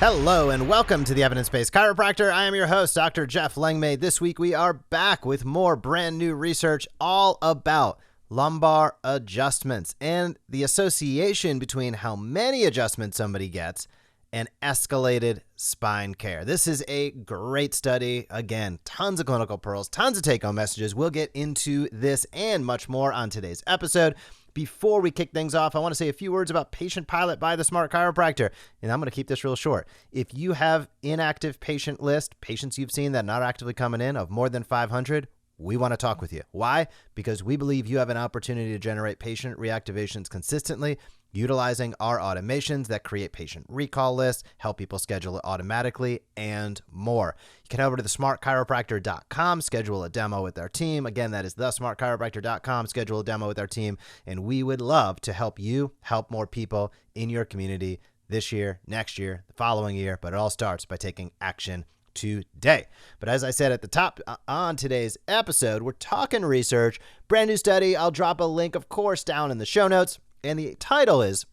Hello and welcome to the Evidence Based Chiropractor. I am your host, Dr. Jeff Langmaid. This week we are back with more brand new research all about lumbar adjustments and the association between how many adjustments somebody gets and escalated spine care. This is a great study. Again, tons of clinical pearls, tons of take-home messages. We'll get into this and much more on today's episode. Before we kick things off, I want to say a few words about Patient Pilot by the Smart Chiropractor, and I'm going to keep this real short. If you have inactive patient list, patients you've seen that are not actively coming in of more than 500, we want to talk with you. Why? Because we believe you have an opportunity to generate patient reactivations consistently, utilizing our automations that create patient recall lists, help people schedule it automatically, and more. You can head over to thesmartchiropractor.com, schedule a demo with our team. Again, that is thesmartchiropractor.com, schedule a demo with our team, and we would love to help you help more people in your community this year, next year, the following year, but it all starts by taking action today. But as I said at the top on today's episode, we're talking research, brand new study. I'll drop a link, of course, down in the show notes. And the title is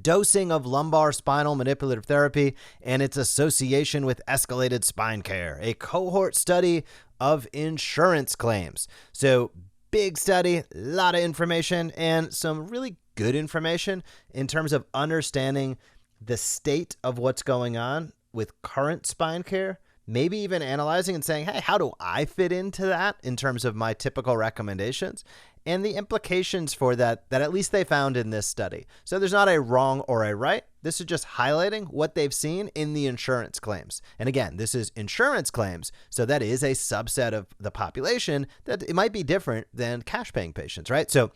Dosing of Lumbar Spinal Manipulative Therapy and its Association with Escalated Spine Care, a cohort study of insurance claims. So big study, a lot of information, and some really good information in terms of understanding the state of what's going on with current spine care, maybe even analyzing and saying, hey, how do I fit into that in terms of my typical recommendations? And the implications for that at least they found in this study. So there's not a wrong or a right. This is just highlighting what they've seen in the insurance claims. And again, this is insurance claims. So that is a subset of the population that it might be different than cash paying patients, right? So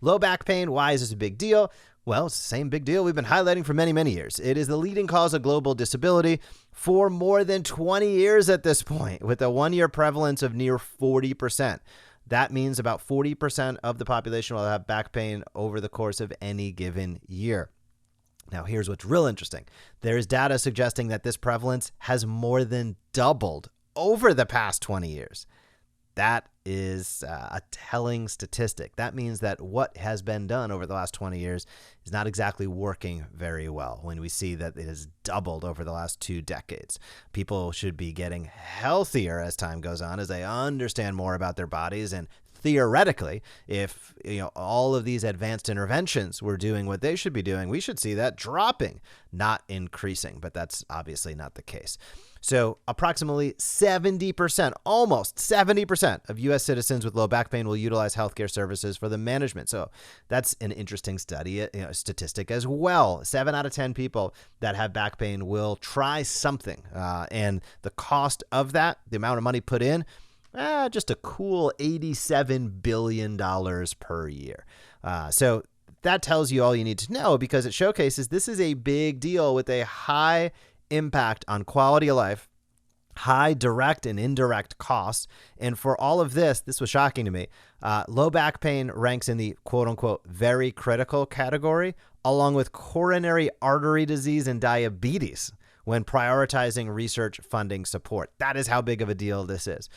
low back pain, why is this a big deal? Well, it's the same big deal we've been highlighting for many, many years. It is the leading cause of global disability for more than 20 years at this point, with a 1-year prevalence of near 40%. That means about 40% of the population will have back pain over the course of any given year. Now, here's what's real interesting. There is data suggesting that this prevalence has more than doubled over the past 20 years. That is a telling statistic. That means that what has been done over the last 20 years is not exactly working very well when we see that it has doubled over the last 2 decades. People should be getting healthier as time goes on, as they understand more about their bodies. And theoretically, if all of these advanced interventions were doing what they should be doing, we should see that dropping, not increasing. But that's obviously not the case. So approximately 70%, almost 70% of U.S. citizens with low back pain will utilize healthcare services for the management. So that's an interesting study, statistic as well. 7 out of 10 people that have back pain will try something. And the cost of that, the amount of money put in, just a cool $87 billion per year. So that tells you all you need to know, because it showcases this is a big deal with a high impact on quality of life, high direct and indirect costs. And for all of this was shocking to me. Low back pain ranks in the quote unquote very critical category, along with coronary artery disease and diabetes, when prioritizing research funding support. That is how big of a deal this is.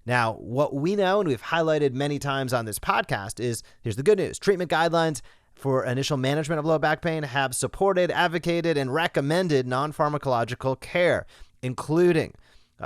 Now, what we know, and we've highlighted many times on this podcast, is here's the good news. Treatment guidelines for initial management of low back pain have supported, advocated, and recommended non-pharmacological care, including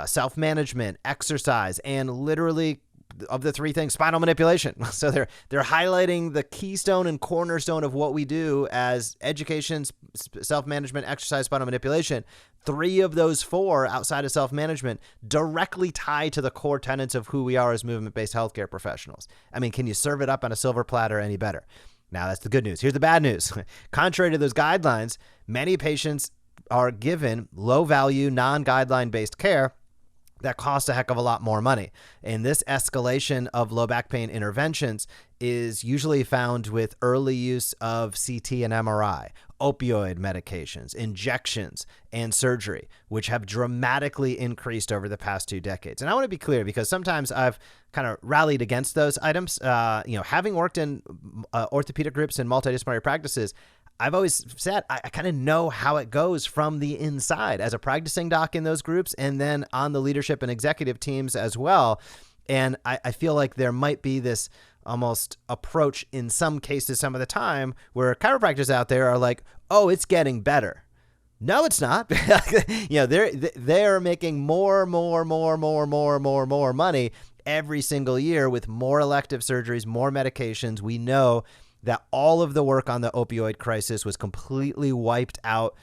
self-management, exercise, and literally of the 3 things, spinal manipulation. So they're highlighting the keystone and cornerstone of what we do as education, self-management, exercise, spinal manipulation. 3 of those 4 outside of self-management directly tie to the core tenets of who we are as movement-based healthcare professionals. I mean, can you serve it up on a silver platter any better? Now, that's the good news. Here's the bad news. Contrary to those guidelines, many patients are given low-value, non-guideline-based care that costs a heck of a lot more money. And this escalation of low back pain interventions is usually found with early use of CT and MRI, opioid medications, injections, and surgery, which have dramatically increased over the past 2 decades. And I want to be clear, because sometimes I've kind of rallied against those items. Having worked in orthopedic groups and multidisciplinary practices, I've always said I kind of know how it goes from the inside as a practicing doc in those groups, and then on the leadership and executive teams as well. And I feel like there might be this almost approach in some cases, some of the time, where chiropractors out there are like, oh, it's getting better. No, it's not. They're making more money every single year with more elective surgeries, more medications. We know that all of the work on the opioid crisis was completely wiped out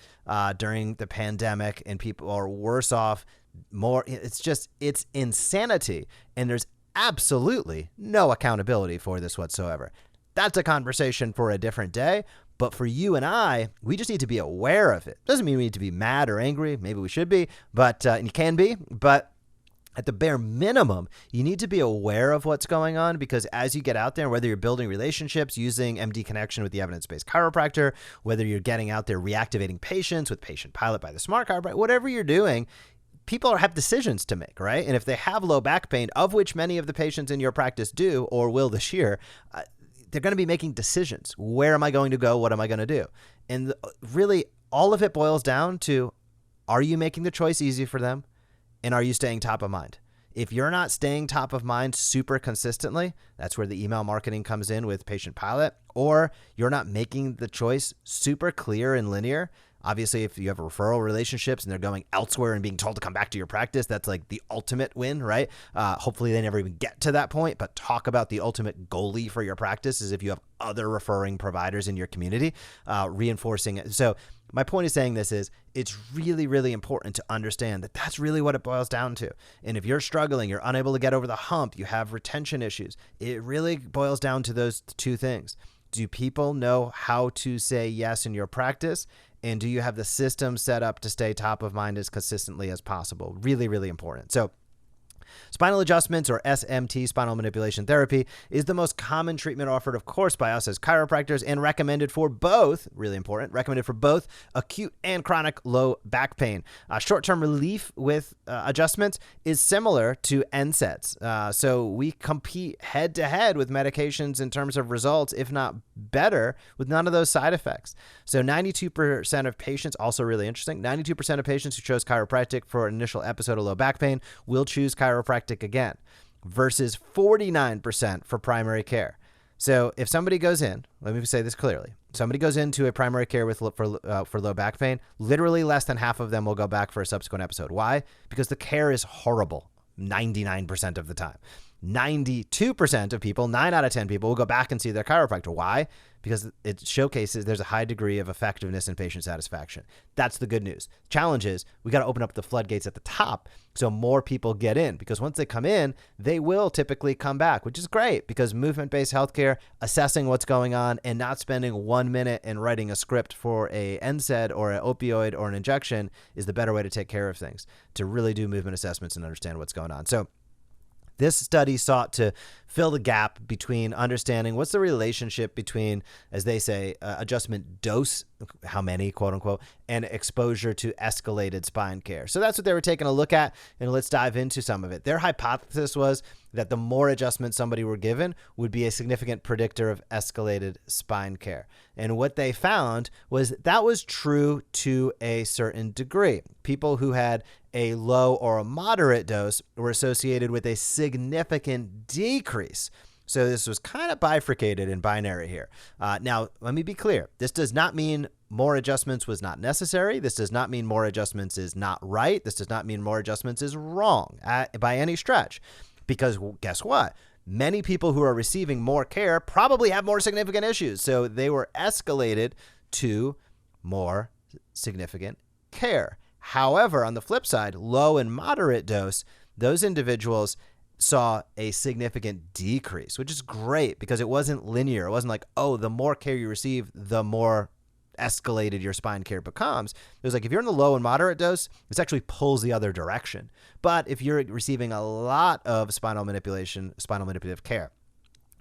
during the pandemic, and people are worse off. It's insanity, and there's absolutely no accountability for this whatsoever. That's a conversation for a different day. But for you and I, we just need to be aware of it. Doesn't mean we need to be mad or angry. Maybe we should be, but and you can be. But at the bare minimum, you need to be aware of what's going on, because as you get out there, whether you're building relationships using MD Connection with the Evidence Based Chiropractor, whether you're getting out there reactivating patients with Patient Pilot by the Smart Chiropractor, whatever you're doing, people have decisions to make, right? And if they have low back pain, of which many of the patients in your practice do or will this year, they're going to be making decisions. Where am I going to go? What am I going to do? And really, all of it boils down to, are you making the choice easy for them? And are you staying top of mind? If you're not staying top of mind super consistently, that's where the email marketing comes in with Patient Pilot, or you're not making the choice super clear and linear. Obviously, if you have referral relationships and they're going elsewhere and being told to come back to your practice, that's like the ultimate win, right? Hopefully they never even get to that point, but talk about the ultimate goalie for your practice is if you have other referring providers in your community, reinforcing it. So my point of saying this is it's really, really important to understand that that's really what it boils down to. And if you're struggling, you're unable to get over the hump, you have retention issues, it really boils down to those two things. Do people know how to say yes in your practice? And do you have the system set up to stay top of mind as consistently as possible? Really, really important. So spinal adjustments, or SMT, spinal manipulation therapy, is the most common treatment offered, of course, by us as chiropractors, and recommended for both, really important, recommended for both acute and chronic low back pain. Short-term relief with adjustments is similar to NSAIDs. So we compete head-to-head with medications in terms of results, if not better, with none of those side effects. So 92% of patients, also really interesting, 92% of patients who chose chiropractic for an initial episode of low back pain will choose chiropractic again, versus 49% for primary care. So if somebody goes in, let me say this clearly, somebody goes into a primary care for low back pain, literally less than half of them will go back for a subsequent episode. Why? Because the care is horrible 99% of the time. 92% of people, 9 out of 10 people, will go back and see their chiropractor. Why? Because it showcases there's a high degree of effectiveness and patient satisfaction. That's the good news. Challenge is we got to open up the floodgates at the top so more people get in, because once they come in, they will typically come back, which is great, because movement-based healthcare, assessing what's going on and not spending 1 minute and writing a script for a NSAID or an opioid or an injection is the better way to take care of things, to really do movement assessments and understand what's going on. So this study sought to fill the gap between understanding what's the relationship between, as they say, adjustment dose, how many, quote unquote, and exposure to escalated spine care. So that's what they were taking a look at, and let's dive into some of it. Their hypothesis was that the more adjustments somebody were given would be a significant predictor of escalated spine care. And what they found was that was true to a certain degree. People who had a low or a moderate dose were associated with a significant decrease. So this was kind of bifurcated and binary here. Now, let me be clear. This does not mean more adjustments was not necessary. This does not mean more adjustments is not right. This does not mean more adjustments is wrong by any stretch. Because guess what? Many people who are receiving more care probably have more significant issues. So they were escalated to more significant care. However, on the flip side, low and moderate dose, those individuals saw a significant decrease, which is great because it wasn't linear. It wasn't like, oh, the more care you receive, the more escalated your spine care becomes. It was like, if you're in the low and moderate dose, this actually pulls the other direction. But if you're receiving a lot of spinal manipulative care,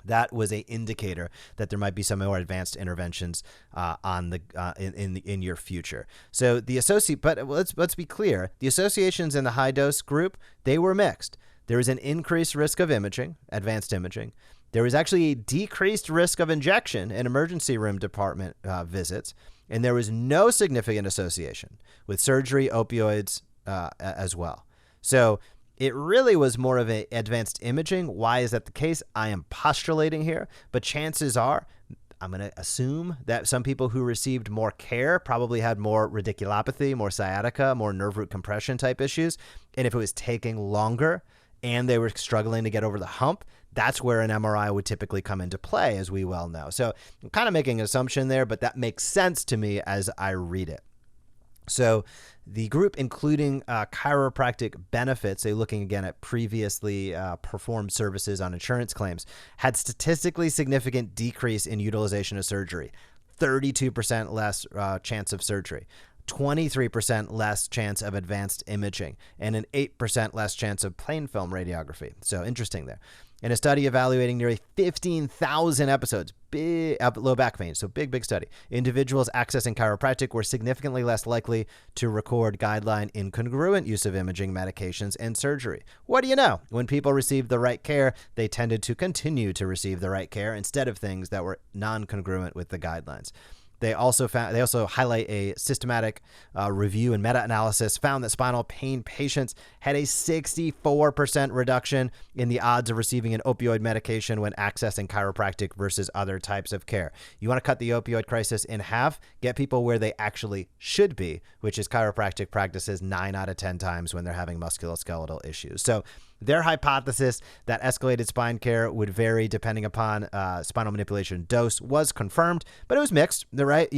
that was an indicator that there might be some more advanced interventions in your future. So but let's be clear, the associations in the high dose group, they were mixed. There is an increased risk of advanced imaging. There was actually a decreased risk of injection and emergency room department visits, and there was no significant association with surgery, opioids as well. So it really was more of an advanced imaging. Why is that the case? I am postulating here, but chances are I'm going to assume that some people who received more care probably had more radiculopathy, more sciatica, more nerve root compression type issues. And if it was taking longer and they were struggling to get over the hump, that's where an MRI would typically come into play, as we well know. So I'm kind of making an assumption there, but that makes sense to me as I read it. So the group, including chiropractic benefits, so looking again at previously performed services on insurance claims, had statistically significant decrease in utilization of surgery, 32% less chance of surgery, 23% less chance of advanced imaging, and an 8% less chance of plain film radiography. So interesting there. In a study evaluating nearly 15,000 episodes, big low back pain, so big study, individuals accessing chiropractic were significantly less likely to record guideline incongruent use of imaging, medications, and surgery. What do you know? When people received the right care, they tended to continue to receive the right care instead of things that were non-congruent with the guidelines. They also highlight a systematic review and meta-analysis found that spinal pain patients had a 64% reduction in the odds of receiving an opioid medication when accessing chiropractic versus other types of care. You want to cut the opioid crisis in half, get people where they actually should be, which is chiropractic practices 9 out of 10 times when they're having musculoskeletal issues. So their hypothesis that escalated spine care would vary depending upon spinal manipulation dose was confirmed, but it was mixed, right?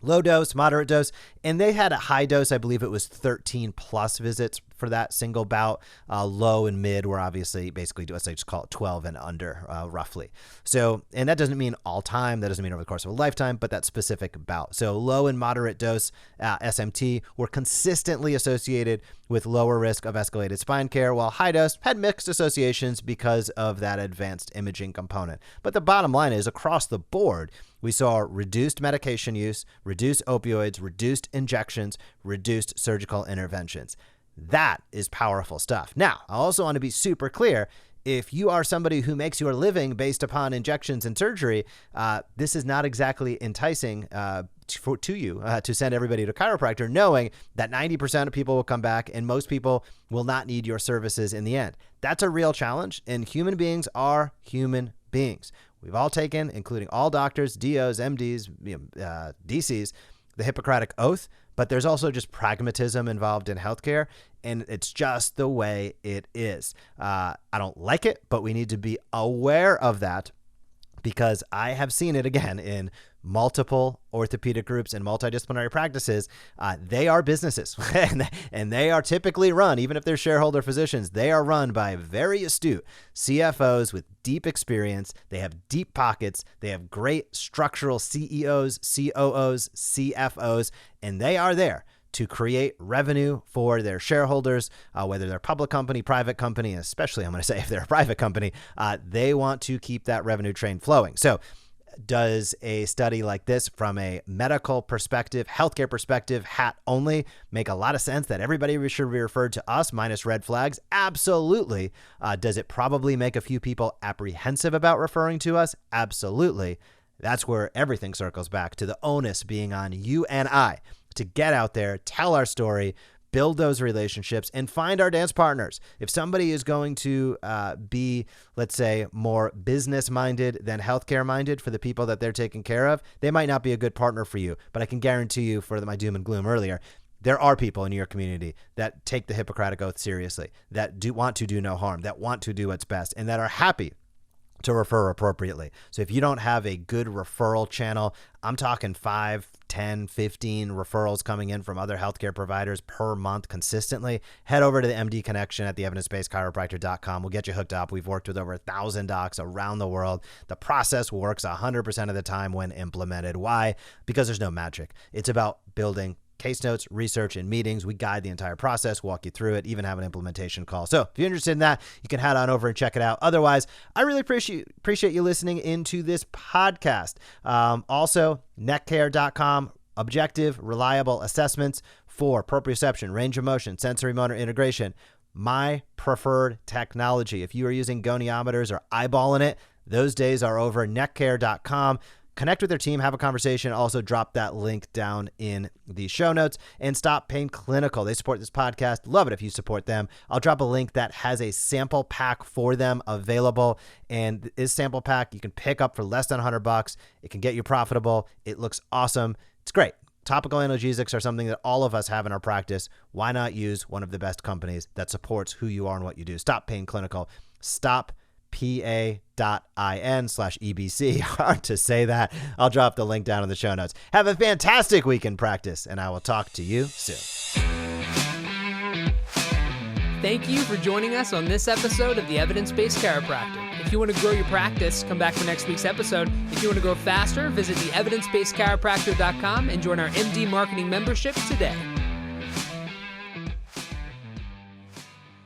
Low dose, moderate dose, and they had a high dose. I believe it was 13 plus visits for that single bout. Low and mid were obviously basically, let's just call it 12 and under, roughly. So, and that doesn't mean all time. That doesn't mean over the course of a lifetime, but that specific bout. So low and moderate dose SMT were consistently associated with lower risk of escalated spine care, while high dose had mixed associations because of that advanced imaging component. But the bottom line is, across the board, we saw reduced medication use, reduced opioids, reduced injections, reduced surgical interventions. That is powerful stuff. Now, I also want to be super clear. If you are somebody who makes your living based upon injections and surgery, this is not exactly enticing to you to send everybody to a chiropractor, knowing that 90% of people will come back and most people will not need your services in the end. That's a real challenge, and human beings are human beings. We've all taken, including all doctors, DOs, MDs, DCs, the Hippocratic Oath, but there's also just pragmatism involved in healthcare, and it's just the way it is. I don't like it, but we need to be aware of that, because I have seen it again in multiple orthopedic groups and multidisciplinary practices. They are businesses and they are typically run, even if they're shareholder physicians, they are run by very astute CFOs with deep experience. They have deep pockets. They have great structural CEOs, COOs, CFOs, and they are there to create revenue for their shareholders, whether they're a public company, private company, especially I'm going to say if they're a private company, they want to keep that revenue train flowing. So does a study like this from a medical perspective, healthcare perspective, hat only, make a lot of sense that everybody should be referred to us minus red flags? Absolutely. Does it probably make a few people apprehensive about referring to us? Absolutely. That's where everything circles back to the onus being on you and I to get out there, tell our story, build those relationships, and find our dance partners. If somebody is going to be, let's say, more business-minded than healthcare-minded for the people that they're taking care of, they might not be a good partner for you. But I can guarantee you, for my doom and gloom earlier, there are people in your community that take the Hippocratic Oath seriously, that want to do no harm, that want to do what's best, and that are happy to refer appropriately. So if you don't have a good referral channel, I'm talking 5, 10, 15 referrals coming in from other healthcare providers per month consistently, head over to the MD Connection at the evidencebasedchiropractor.com. We'll get you hooked up. We've worked with over 1,000 docs around the world. The process works 100% of the time when implemented. Why? Because there's no magic. It's about building case notes, research, and meetings. We guide the entire process, walk you through it, even have an implementation call. So if you're interested in that, you can head on over and check it out. Otherwise, I really appreciate you listening into this podcast. Also, neckcare.com, objective, reliable assessments for proprioception, range of motion, sensory motor integration. My preferred technology. If you are using goniometers or eyeballing it, those days are over. Neckcare.com. Connect with their team, have a conversation. Also drop that link down in the show notes. And Stop Pain Clinical. They support this podcast. Love it if you support them. I'll drop a link that has a sample pack for them available. And this sample pack you can pick up for less than $100. It can get you profitable. It looks awesome. It's great. Topical analgesics are something that all of us have in our practice. Why not use one of the best companies that supports who you are and what you do? Stop Pain Clinical. StopPA.in/EBC. Hard to say that. I'll drop the link down in the show notes. Have a fantastic week in practice, and I will talk to you soon. Thank you for joining us on this episode of the Evidence Based Chiropractor. If you want to grow your practice, come back for next week's episode. If you want to grow faster, visit the evidencebasedchiropractor.com and join our MD Marketing membership today.